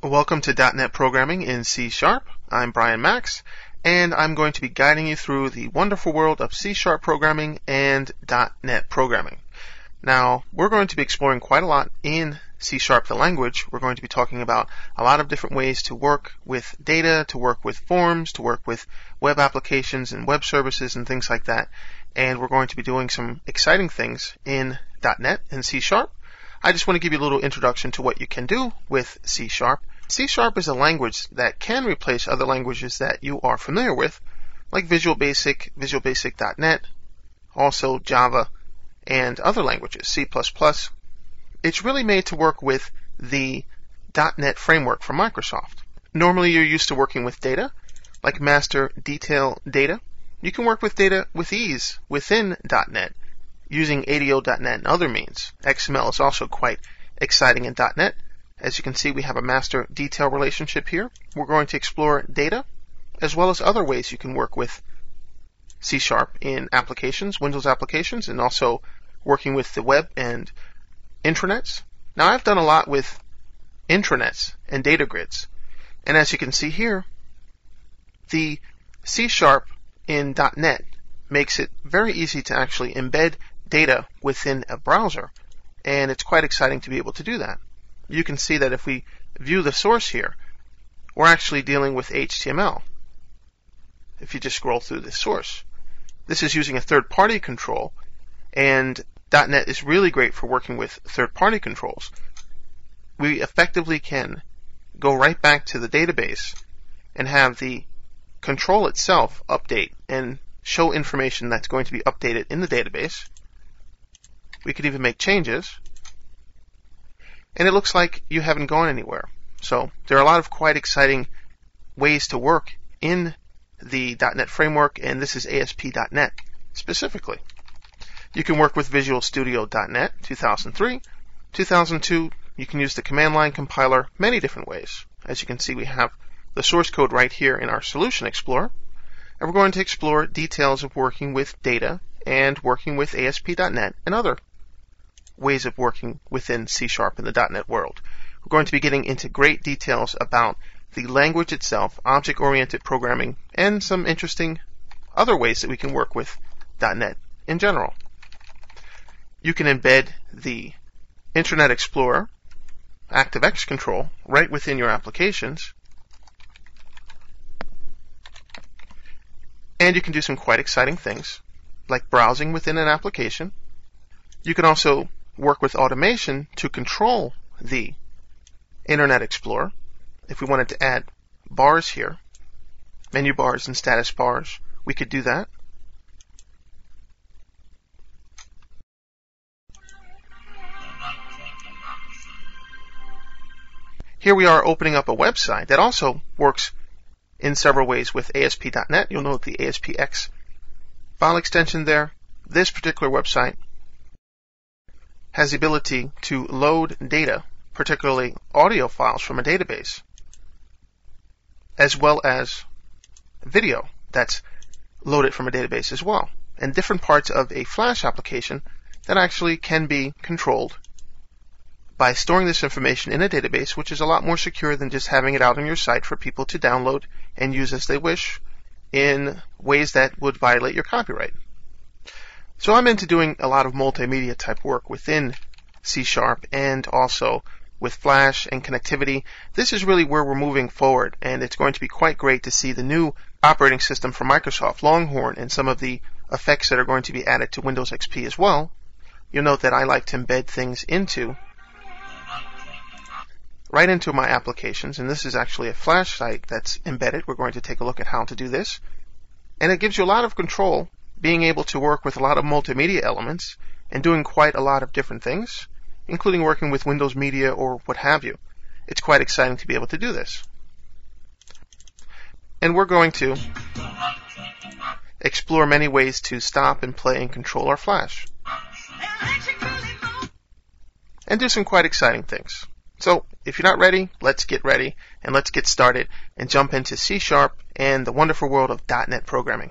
Welcome to .NET Programming in C#. I'm Brian Max, and I'm going to be guiding you through the wonderful world of C# programming and .NET programming. Now, we're going to be exploring quite a lot in C# the language. We're going to be talking about a lot of different ways to work with data, to work with forms, to work with web applications and web services and things like that. And we're going to be doing some exciting things in .NET and C#. I just want to give you a little introduction to what you can do with C#. C# is a language that can replace other languages that you are familiar with, like Visual Basic, Visual Basic.NET, also Java, and other languages, C++. It's really made to work with the .NET framework from Microsoft. Normally you're used to working with data, like master detail data. You can work with data with ease within .NET, using ADO.NET and other means. XML is also quite exciting in .NET. As you can see, we have a master detail relationship here. We're going to explore data, as well as other ways you can work with C# in applications, Windows applications, and also working with the web and intranets. Now, I've done a lot with intranets and data grids. And as you can see here, the C# in .NET makes it very easy to actually embed data within a browser. And it's quite exciting to be able to do that. You can see that if we view the source here, we're actually dealing with HTML. If you just scroll through the source. This is using a third-party control, and .NET is really great for working with third-party controls. We effectively can go right back to the database and have the control itself update and show information that's going to be updated in the database. We could even make changes. And it looks like you haven't gone anywhere. So there are a lot of quite exciting ways to work in the .NET framework, and this is ASP.NET specifically. You can work with Visual Studio.NET 2003, 2002. You can use the command line compiler many different ways. As you can see, we have the source code right here in our Solution Explorer. And we're going to explore details of working with data and working with ASP.NET and other ways of working within C# in the .NET world. We're going to be getting into great details about the language itself, object-oriented programming, and some interesting other ways that we can work with .NET in general. You can embed the Internet Explorer, ActiveX control, right within your applications. And you can do some quite exciting things, like browsing within an application. You can also work with automation to control the Internet Explorer. If we wanted to add bars here, menu bars and status bars, we could do that. Here we are opening up a website that also works in several ways with ASP.NET. You'll note the ASPX file extension there. This particular website has the ability to load data, particularly audio files from a database, as well as video that's loaded from a database as well, and different parts of a Flash application that actually can be controlled by storing this information in a database, which is a lot more secure than just having it out on your site for people to download and use as they wish in ways that would violate your copyright. So I'm into doing a lot of multimedia type work within C# and also with Flash and connectivity. This is really where we're moving forward, and it's going to be quite great to see the new operating system from Microsoft, Longhorn, and some of the effects that are going to be added to Windows XP as well. You'll note that I like to embed things right into my applications, and this is actually a Flash site that's embedded. We're going to take a look at how to do this. And it gives you a lot of control, being able to work with a lot of multimedia elements and doing quite a lot of different things, including working with Windows Media or what have you. It's quite exciting to be able to do this. And we're going to explore many ways to stop and play and control our Flash. And do some quite exciting things. So, if you're not ready, let's get ready and let's get started and jump into C# and the wonderful world of .NET programming.